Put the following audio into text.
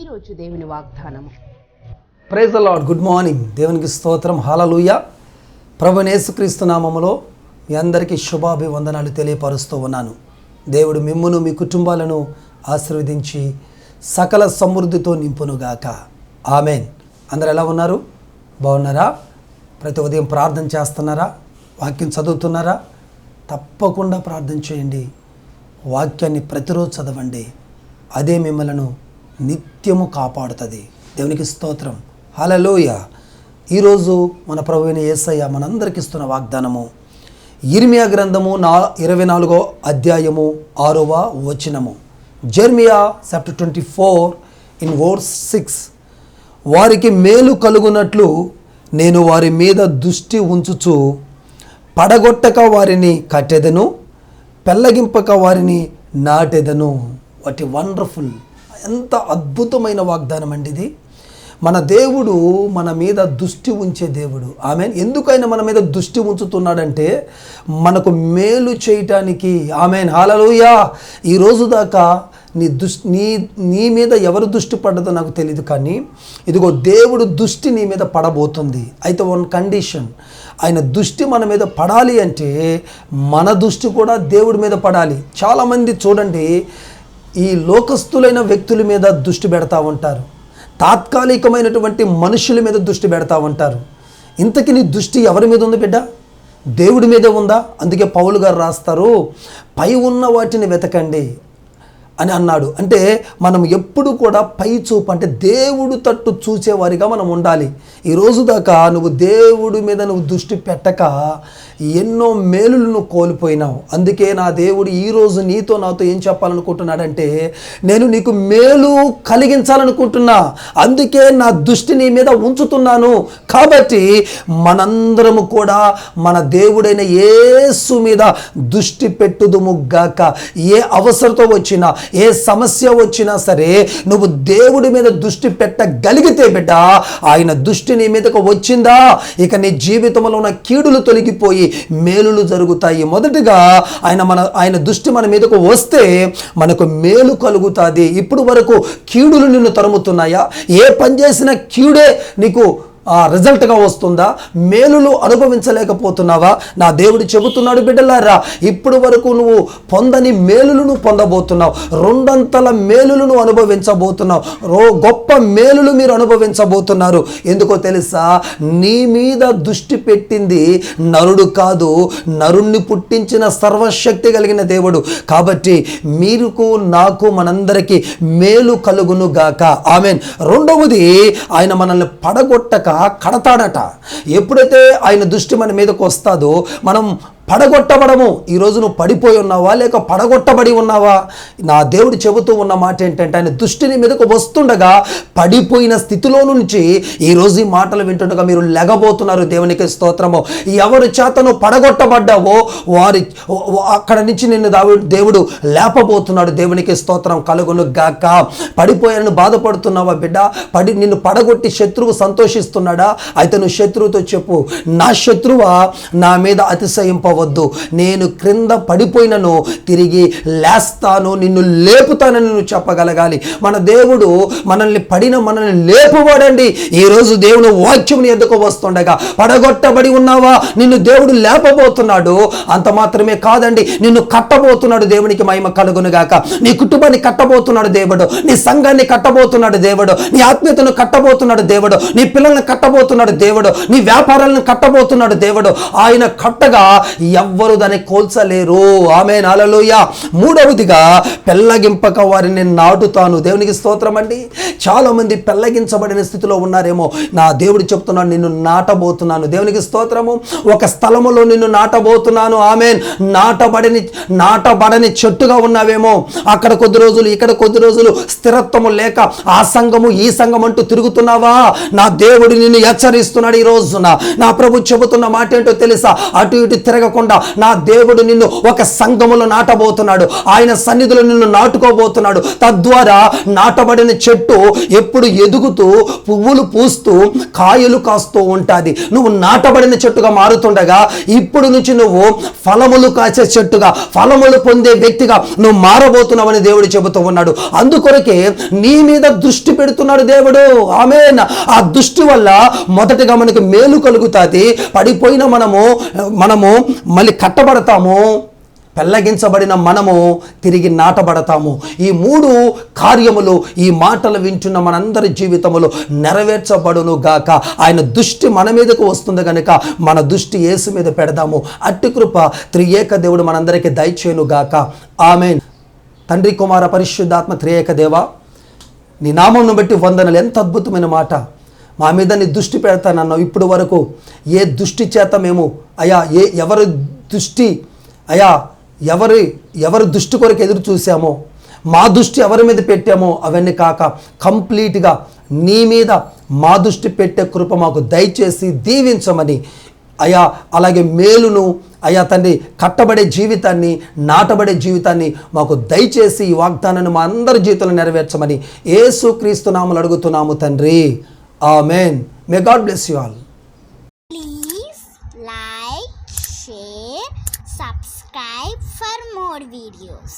ఈరోజు దేవుని వాగ్దానము. Praise the Lord. Good morning. దేవునికి స్తోత్రం. హల్లెలూయా. ప్రభువైన యేసుక్రీస్తు నామములో మీ అందరికీ శుభాభివందనాలు తెలియపరుస్తూ ఉన్నాను. దేవుడు మిమ్మును మీ కుటుంబాలను ఆశీర్వదించి సకల సమృద్ధితో నింపునుగాక. ఆమెన్. అందరు ఎలా ఉన్నారు? బాగున్నారా? ప్రతి ఉదయం ప్రార్థన చేస్తున్నారా? వాక్యం చదువుతున్నారా? తప్పకుండా ప్రార్థన చేయండి. వాక్యాన్ని ప్రతిరోజు చదవండి. అదే మిమ్మలను నిత్యము కాపాడుతుంది. దేవునికి స్తోత్రం. హల్లెలూయా. ఈరోజు మన ప్రభువైన యేసయ్య మనందరికి ఇస్తున్న వాగ్దానము యిర్మీయా గ్రంథము 24వ అధ్యాయము 6వ వచనము. Jeremiah chapter 24 in verse 6. వారికి మేలు కలుగునట్లు నేను వారి మీద దృష్టి ఉంచుచు పడగొట్టక వారిని కట్టెదను, పెళ్ళగింపక వారిని నాటెదను. వాట్ ఏ వండర్ఫుల్, ఎంత అద్భుతమైన వాగ్దానం అండి ఇది. మన దేవుడు మన మీద దృష్టి ఉంచే దేవుడు. ఆమెన్. ఎందుకైనా మన మీద దృష్టి ఉంచుతున్నాడంటే మనకు మేలు చేయటానికి. ఆమెన్. హల్లెలూయా. ఈరోజు దాకా నీ మీద ఎవరు దృష్టి పడ్డదో నాకు తెలియదు, కానీ ఇదిగో దేవుడు దృష్టి నీ మీద పడబోతుంది. అయితే వన్ కండిషన్, ఆయన దృష్టి మన మీద పడాలి అంటే మన దృష్టి కూడా దేవుడి మీద పడాలి. చాలామంది చూడండి, ఈ లోకస్తులైన వ్యక్తుల మీద దృష్టి పెడతా ఉంటారు, తాత్కాలికమైనటువంటి మనుషుల మీద దృష్టి పెడతా ఉంటారు. ఇంతకీ నీ దృష్టి ఎవరి మీద ఉంది బిడ్డ? దేవుడి మీదే ఉందా? అందుకే పౌలు గారు రాస్తారు, పై ఉన్న వాటిని వెతకండి అని అన్నాడు. అంటే మనం ఎప్పుడు కూడా పై చూపు, అంటే దేవుడు తట్టు చూసేవారిగా మనం ఉండాలి. ఈరోజు దాకా నువ్వు దేవుడి మీద నువ్వు దృష్టి పెట్టక ఎన్నో మేలులు నువ్వు కోల్పోయినావు. అందుకే నా దేవుడు ఈరోజు నీతో నాతో ఏం చెప్పాలనుకుంటున్నాడంటే, నేను నీకు మేలు కలిగించాలనుకుంటున్నా, అందుకే నా దృష్టి నీ మీద ఉంచుతున్నాను. కాబట్టి మనందరము కూడా మన దేవుడైన యేసు మీద దృష్టి పెట్టుదుము గాక. ఏ అవసరతో వచ్చినా, ఏ సమస్య వచ్చినా సరే నువ్వు దేవుడి మీద దృష్టి పెట్టగలిగితే బిడ్డ, ఆయన దృష్టి నీ మీదకు వచ్చిందా, ఇక నీ జీవితంలో ఉన్న కీడులు తొలగిపోయి మేలులు జరుగుతాయి. మొదటిగా ఆయన దృష్టి మన మీదకు వస్తే మనకు మేలు కలుగుతుంది. ఇప్పుడు వరకు కీడులు నిన్ను తరుముతున్నాయా? ఏ పని చేసినా కీడే నీకు రిజల్ట్గా వస్తుందా? మేలులు అనుభవించలేకపోతున్నావా? నా దేవుడు చెబుతున్నాడు, బిడ్డలారా, ఇప్పుడు వరకు నువ్వు పొందని మేలులు నువ్వు పొందబోతున్నావు. రెండంతల మేలులు నువ్వు అనుభవించబోతున్నావు. గొప్ప మేలులు మీరు అనుభవించబోతున్నారు. ఎందుకో తెలుసా? నీ మీద దృష్టి పెట్టింది నరుడు కాదు, నరుణ్ణి పుట్టించిన సర్వశక్తి కలిగిన దేవుడు. కాబట్టి మీకు నాకు మనందరికీ మేలు కలుగును గాక. ఆమెన్. రెండవది, ఆయన మనల్ని పడగొట్టక కడతాడట. ఎప్పుడైతే ఆయన దృష్టి మన మీదకు వస్తాదో మనం పడగొట్టబడము. ఈరోజు నువ్వు పడిపోయి ఉన్నావా, లేక పడగొట్టబడి ఉన్నావా? నా దేవుడు చెబుతూ ఉన్న మాట ఏంటంటే, ఆయన దృష్టిని మీదకు వస్తుండగా పడిపోయిన స్థితిలో నుంచి ఈరోజు ఈ మాటలు వింటుండగా మీరు లెగబోతున్నారు. దేవునికి స్తోత్రము. ఎవరి చేతను పడగొట్టబడ్డావో వారి అక్కడ నుంచి నిన్ను దేవుడు లేపబోతున్నాడు. దేవునికి స్తోత్రం కలుగును గాక. పడిపోయాను బాధపడుతున్నావా బిడ్డ? నిన్ను పడగొట్టి శత్రువు సంతోషిస్తున్నాడా? అయితే నువ్వు శత్రువుతో చెప్పు, నా శత్రువా, నా మీద అతిశయింప వద్దు, నేను క్రింద పడిపోయినను తిరిగి లేస్తాను, నిన్ను లేపుతానని నువ్వు చెప్పగలగాలి. మన దేవుడు మనల్ని లేపువాడండి. ఈరోజు దేవుని వాక్యముని ఎద్దుకు వస్తుండగా పడగొట్టబడి ఉన్నావా, నిన్ను దేవుడు లేపబోతున్నాడు. అంత మాత్రమే కాదండి, నిన్ను కట్టబోతున్నాడు. దేవునికి మహిమ కలుగునుగాక. నీ కుటుంబాన్ని కట్టబోతున్నాడు దేవుడు, నీ సంఘాన్ని కట్టబోతున్నాడు దేవుడు, నీ ఆత్మీయతను కట్టబోతున్నాడు దేవుడు, నీ పిల్లల్ని కట్టబోతున్నాడు దేవుడు, నీ వ్యాపారాలను కట్టబోతున్నాడు దేవుడు. ఆయన కట్టగా ఎవ్వరు దాన్ని కోల్చలేరు. ఆమేన్. హల్లెలూయా. మూడవదిగా, పెళ్ళగింపక వారిని నాటుతాను. దేవునికి స్తోత్రం అండి. చాలా మంది పెళ్ళగించబడిన స్థితిలో ఉన్నారేమో. నా దేవుడు చెప్తున్నాను, నిన్ను నాటబోతున్నాను. దేవునికి స్తోత్రము. ఒక స్థలములో నిన్ను నాటబోతున్నాను. ఆమేన్. నాటబడని చెట్టుగా ఉన్నావేమో. అక్కడ కొద్ది రోజులు, ఇక్కడ కొద్ది రోజులు స్థిరత్వము లేక ఆ సంఘము ఈ సంఘం అంటూ తిరుగుతున్నావా? నా దేవుడు నిన్ను హెచ్చరిస్తున్నాడు. ఈ రోజున నా ప్రభు చెబుతున్న మాట ఏంటో తెలుసా? అటు ఇటు తిరగకుండా నాటకుండా నా దేవుడు నిన్ను ఒక సంఘములో నాటబోతున్నాడు. ఆయన సన్నిధిలో నిన్ను నాటుకోబోతున్నాడు. తద్వారా నాటబడిన చెట్టు ఎప్పుడు ఎదుగుతూ పువ్వులు పూస్తూ కాయలు కాస్తూ ఉంటుంది. నువ్వు నాటబడిన చెట్టుగా మారుతుండగా ఇప్పుడు నుంచి నువ్వు ఫలములు కాసే చెట్టుగా, ఫలములు పొందే వ్యక్తిగా నువ్వు మారబోతున్నావని దేవుడు చెబుతూ ఉన్నాడు. అందుకొరకే నీ మీద దృష్టి పెడుతున్నాడు దేవుడు. ఆమేన్. ఆ దృష్టి వల్ల మొదటగా మనకు మేలు కలుగుతుంది. పడిపోయిన మనము మళ్ళీ కట్టబడతాము. పెళ్ళగించబడిన మనము తిరిగి నాటబడతాము. ఈ 3 కార్యములు ఈ మాటలు వింటున్న మనందరి జీవితములో నెరవేర్చబడును గాక. ఆయన దృష్టి మన మీదకు వస్తుంది కనుక మన దృష్టి యేసు మీద పెడదాము. అట్టి కృప త్రియేక దేవుడు మనందరికీ దయచేయును గాక. ఆమేన్. తండ్రి, కుమార, పరిశుద్ధాత్మ త్రియేక దేవ, నీ నామమును బట్టి వందనలు. ఎంత అద్భుతమైన మాట. మా మీద నీ దృష్టి పెడతానన్నావు. ఇప్పుడు వరకు ఏ దృష్టి చేత మేము ఎవరి దృష్టి ఎవరి దృష్టి కొరకు ఎదురు చూసామో, మా దృష్టి ఎవరి మీద పెట్టామో అవన్నీ కాక కంప్లీట్గా నీ మీద మా దృష్టి పెట్టే కృప మాకు దయచేసి దీవించమని అలాగే మేలును తండ్రి, కట్టబడే జీవితాన్ని, నాటబడే జీవితాన్ని మాకు దయచేసి ఈ వాగ్దానాన్ని మా అందరి జీవితంలో నెరవేర్చమని యేసుక్రీస్తు నామములో అడుగుతున్నాము తండ్రి. ఆమేన్. May God bless you all. Please like, share, subscribe for more videos.